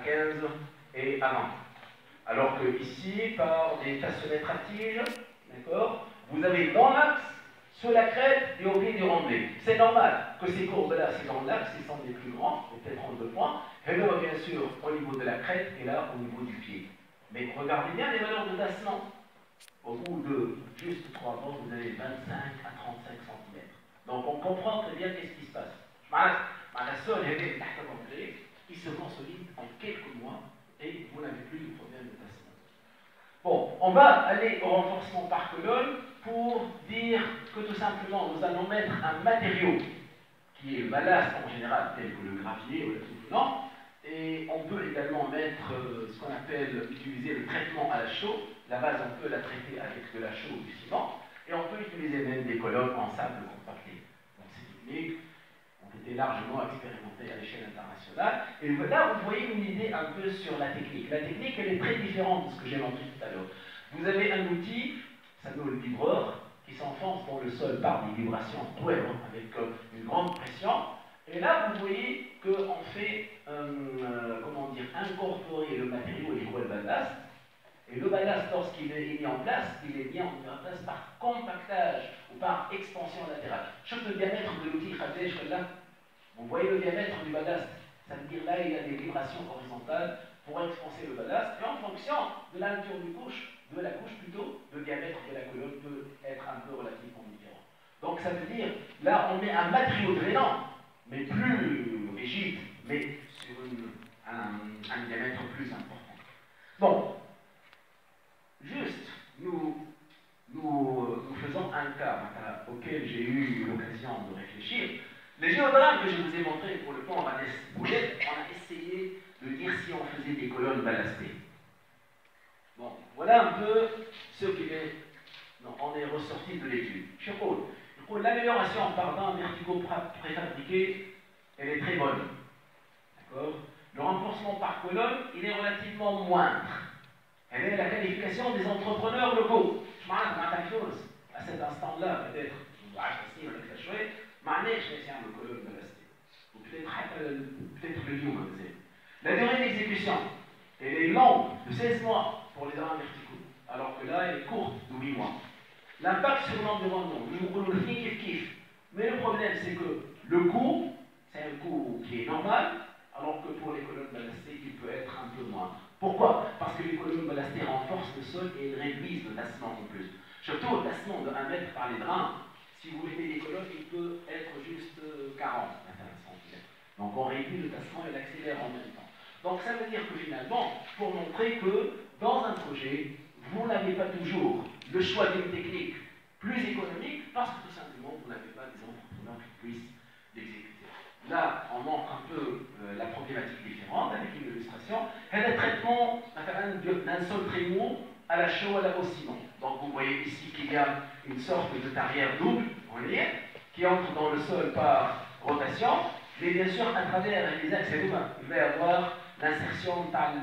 15 et à 20. Alors que ici, par des façonnettes à tige, d'accord, vous avez dans l'axe, sur la crête et au pied du remblai. C'est normal que ces courbes-là, c'est dans l'axe, ils sont les plus grands, peut-être en 2 points. Et là, bien sûr, au niveau de la crête et là, au niveau du pied. Mais regardez bien les valeurs de tassement. Au bout de juste 3 ans, vous avez 25 à 35 cm. Donc on comprend très bien qu'est-ce qui se passe. La sol, il se consolide en quelques mois et vous n'avez plus de problème de tassement. Bon, on va aller au renforcement par colonne pour dire que tout simplement nous allons mettre un matériau qui est le ballast en général, tel que le gravier ou le soufflant, et on peut également mettre ce qu'on appelle utiliser le traitement à la chaux. La base, on peut la traiter avec de la chaux ou du ciment, et on peut utiliser même des colonnes en sable compacté. Donc ces techniques ont été largement expérimentées à l'échelle internationale. Et là, vous voyez une idée un peu sur la technique. La technique, elle est très différente de ce que j'ai montré tout à l'heure. Vous avez un outil, ça s'appelle le vibreur, qui s'enfonce dans le sol par des vibrations avec une grande pression. Et là, vous voyez qu'on fait, comment dire, incorporer le matériau et le ballast. Et le ballast, lorsqu'il est mis en place, il est mis en place par compactage ou par expansion latérale. Chaque le diamètre de l'outil, vous voyez le diamètre du ballast. Ça veut dire là, il y a des vibrations horizontales pour expanser le ballast. Et en fonction de la nature de la couche plutôt, le diamètre de la colonne peut être un peu relativement différent. Donc ça veut dire, là, on met un matériau drainant, mais plus rigide, mais sur un diamètre plus important. Bon. Juste, nous faisons un cas auquel j'ai eu l'occasion de réfléchir. Les géodrames que je vous ai montrés pour le pont Ramès-Boulette, on a essayé de dire si on faisait des colonnes ballastées. Bon, voilà un peu ce qu'il est. Non, on est ressorti de l'étude. L'amélioration par dents verticaux préfabriqués, elle est très bonne. D'accord? Le renforcement par colonne, il est relativement moindre. Elle est la qualification des entrepreneurs locaux. Je m'arrête à cet instant-là, peut-être, peut-être le lion. La durée d'exécution, elle est longue, de 16 mois pour les drames verticaux, alors que là, elle est courte, de 8 mois. L'impact sur l'environnement, mais le problème, c'est que le coût, c'est un coût qui est normal, alors que pour les colonnes ballastées, il peut être un peu moindre. Pourquoi? Parce que les colonnes ballastées renforcent le sol et elles réduisent le tassement en plus. Surtout le tassement de 1 mètre par les drains, si vous mettez des colonnes, il peut être juste 40 cm. Donc on réduit le tassement et l'accélère en même temps. Donc ça veut dire que finalement, pour montrer que dans un projet, vous n'avez pas toujours le choix d'une technique plus économique parce que tout simplement, vous n'avez pas des entrepreneurs qui puissent l'exécuter. Là, on montre un peu la problématique différente avec une illustration. Elle est le traitement d'un sol très mou à la chaux, au ciment. Donc vous voyez ici qu'il y a une sorte de tarière double, vous voyez, qui entre dans le sol par rotation, mais bien sûr à travers les axes humains. Il va y avoir l'insertion par la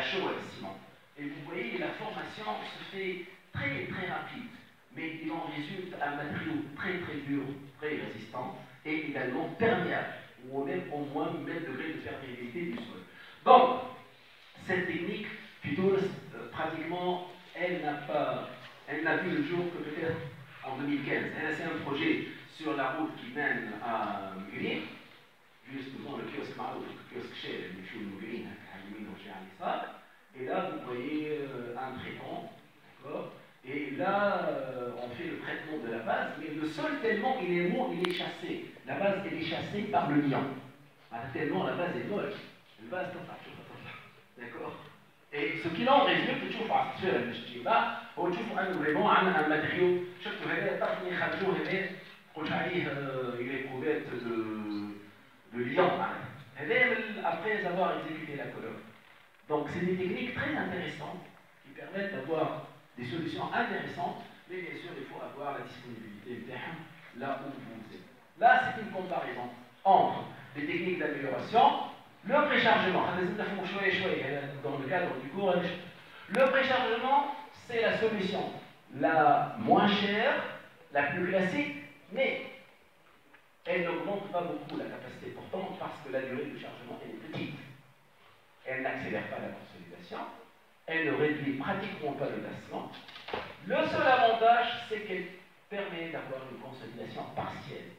chaux et le ciment. Et vous voyez, la formation se fait très très rapide, mais il en résulte un matériau très très dur, très résistant et également perméable, ou même au moins même degré de perméabilité du sol. Donc, cette technique, plutôt pratiquement, elle n'a vu le jour que peut-être en 2015. Elle a fait un projet sur la route qui mène à Mugrin, juste devant le kiosque Marouf, le kiosque chez Mugrin, et là vous voyez un traitement, d'accord? Et là, on fait le traitement de la base, mais le sol, tellement il est mou, il est chassé. La base, elle est chassée par le liant. Tellement la base est molle. La base, d'accord? Et ce qu'il en résulte, tu vois, c'est vraiment un matériau. Je te verrai, il est couvert de liant. Après avoir exécuté la colonne. Donc, c'est des techniques très intéressantes qui permettent d'avoir des solutions intéressantes, mais bien sûr, il faut avoir la disponibilité du terrain là où vous êtes. Là, c'est une comparaison entre des techniques d'amélioration, le préchargement, dans le cadre du cours, le préchargement, c'est la solution la moins chère, la plus classique, mais elle n'augmente pas beaucoup la capacité portante parce que la durée de chargement est petite. Elle n'accélère pas la consolidation, elle ne réduit pratiquement pas le tassement. Le seul avantage, c'est qu'elle permet d'avoir une consolidation partielle.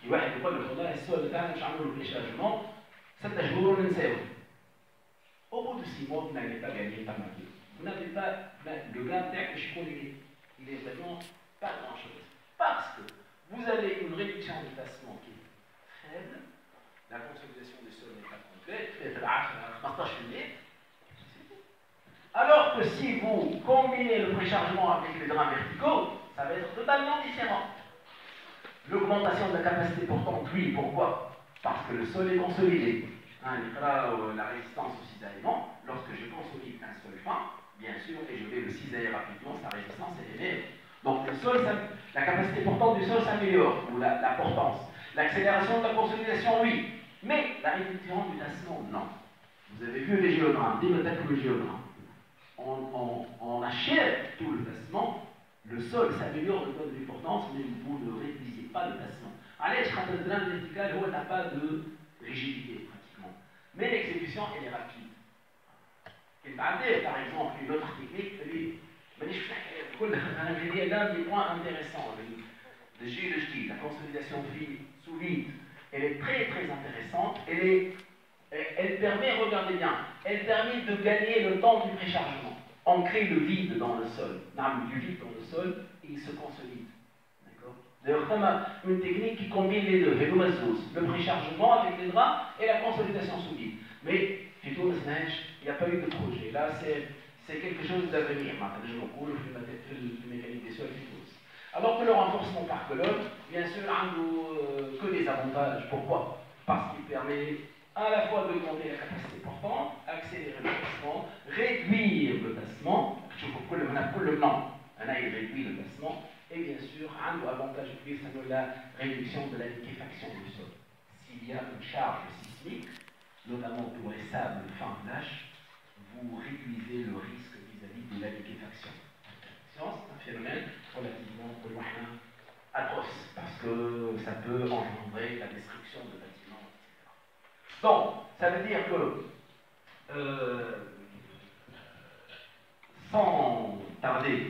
qui واحد يقول لك والله السؤال تاعنا مش عاملوا له chargement 7 jours ننساوه. Au bout de 6 mois, vous n'avez pas gagné pas mal. Vous n'avez pas le gain il est vraiment pas grand-chose. Parce que vous avez une réduction de tassement qui est faible, la consolidation du sol n'est pas complète, alors que si vous combinez le préchargement avec les drains verticaux, ça va être totalement différent. L'augmentation de la capacité portante, oui, pourquoi? Parce que le sol est consolidé. La résistance au cisaillement, lorsque je consolide un seul fin, bien sûr, et je vais le cisailler rapidement, sa résistance est élevée. Donc le sol, la capacité portante du sol s'améliore, ou la portance. L'accélération de la consolidation, oui. Mais la réduction du tassement, non. Vous avez vu les géodrains, dis-moi le géodrain. On achève tout le tassement, le sol s'améliore de point de vue portance, mais vous ne réduisez pas le tassement. Allez, le drain vertical, où on n'a pas de rigidité pratiquement. Mais l'exécution, elle est rapide. Et par exemple, une autre technique, je vais là des points intéressants. La consolidation sous vide, elle est très très intéressante. Elle permet, regardez bien, elle permet de gagner le temps du préchargement. On crée le vide dans le sol. Du vide dans le sol et il se consolide. D'ailleurs, on a une technique qui combine les deux, le préchargement avec les draps et la consolidation sous vide. Mais, il n'y a pas eu de projet. Là, c'est quelque chose d'avenir. Je me coule, je fais mécanique des sols. Alors que le renforcement par colonne, bien sûr, n'a que des avantages. Pourquoi? Parce qu'il permet à la fois d'augmenter la capacité portante, accélérer le tassement, réduire le tassement. Je vous coule le nom. Il réduit le tassement. Et bien sûr, un avantage plus, c'est la réduction de la liquéfaction du sol. S'il y a une charge sismique, notamment pour les sables fin lâches, vous réduisez le risque vis-à-vis de la liquéfaction. C'est un phénomène relativement atroce, parce que ça peut engendrer la destruction de bâtiments, etc. Donc, ça veut dire que, sans tarder,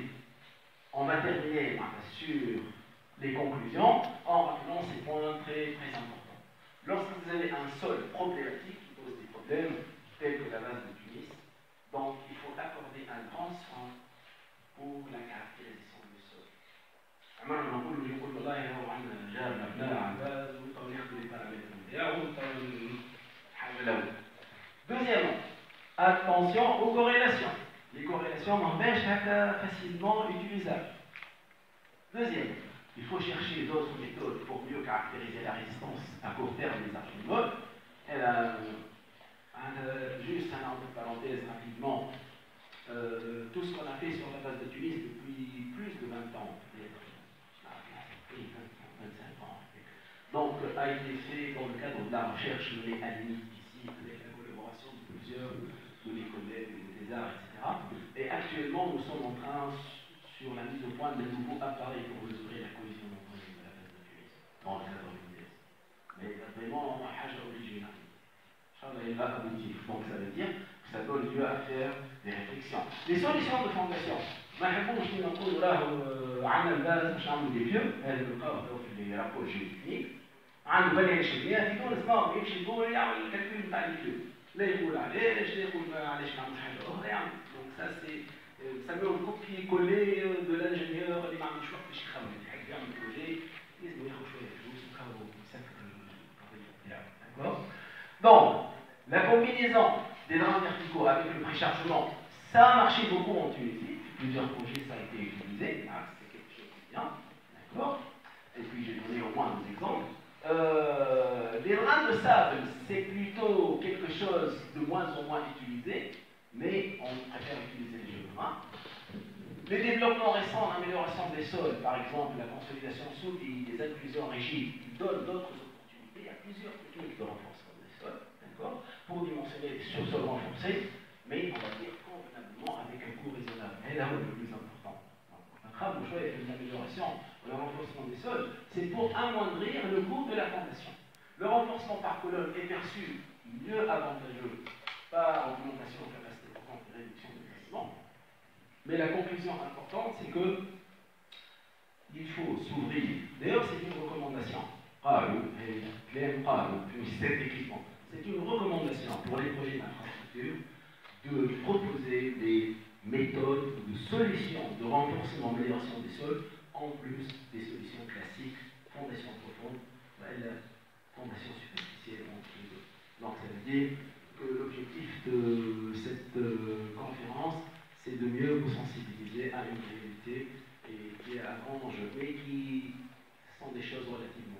on va terminer sur les conclusions en rappelant ces points très très importants. Lorsque vous avez un sol problématique qui pose des problèmes, tels que la base de Tunis, donc il faut accorder un grand soin pour la caractérisation du sol. Deuxièmement, attention aux corrélations. Les corrélations m'empêchent d'être facilement utilisables. Deuxième, il faut chercher d'autres méthodes pour mieux caractériser la résistance à court terme des archivoles. Juste un entre parenthèses rapidement, tout ce qu'on a fait sur la base de Tunis depuis plus de 20 ans, peut-être, 25 ans. Donc, a été fait dans le cadre de la recherche menée à l'INIT ici, avec la collaboration de plusieurs de mes collègues des arts, etc. Et actuellement, nous sommes en train, sur la mise au point d'un nouveau appareil pour mesurer la cohésion d'emprunts de la base de Tunis, dans le cadre de l'INIT. Mais vraiment, on a un original. Il va aboutir. Donc, ça veut dire que ça donne lieu à faire des réflexions. Les solutions de fondation. ما نحبوش نقولوا راهو عندنا الباز باش نعملوا دي فيو، هذا نلقاوه في لي رابور جيوتكنيك. عنده بالي يمشي بيها في تونس ما يمشي يقول يعمل الكالكول نتاع لي فيو. لا يقول علاش، لا يقول علاش ما عملش حاجه اخرى يعمل. دونك سا سي نسميوه الكوبي كولي دو لانجينيور اللي ما عندوش وقت باش يخمم، يحب يعمل بروجي لازم ياخذ شويه فلوس ويخرجوا يسكر القضيه بتاعه. داكور؟ Donc, la combinaison des drains verticaux avec le préchargement, ça a marché beaucoup en Tunisie. Plusieurs projets, ça a été utilisé. C'est quelque chose de bien. D'accord? Et puis, j'ai donné au moins deux exemples. Les drains de sable, c'est plutôt quelque chose de moins en moins utilisé, mais on préfère utiliser les géodrains. Les développements récents en amélioration des sols, par exemple la consolidation sous vide, les inclusions rigides, donnent d'autres opportunités. Il y a plusieurs techniques de renforcement des sols, d'accord, pour dimensionner des sursols renforcés, mais on va dire convenablement avec un coût raisonnable. Et là, le plus important. Un crâne de choix est une amélioration, le renforcement renforcement des sols, c'est pour amoindrir le coût de la fondation. Le renforcement par colonne est perçu mieux avantageux par augmentation de capacité portante et réduction des placements. Mais la conclusion importante, c'est que il faut s'ouvrir. D'ailleurs, c'est une recommandation. C'est une recommandation pour les projets d'infrastructure de proposer des méthodes ou de solutions de renforcement, amélioration des sols, en plus des solutions classiques, fondation profonde, fondation superficielle entre les deux. Donc ça veut dire que l'objectif de cette conférence, c'est de mieux vous sensibiliser à une réalité et qui est un grand enjeu, mais qui sont des choses relatives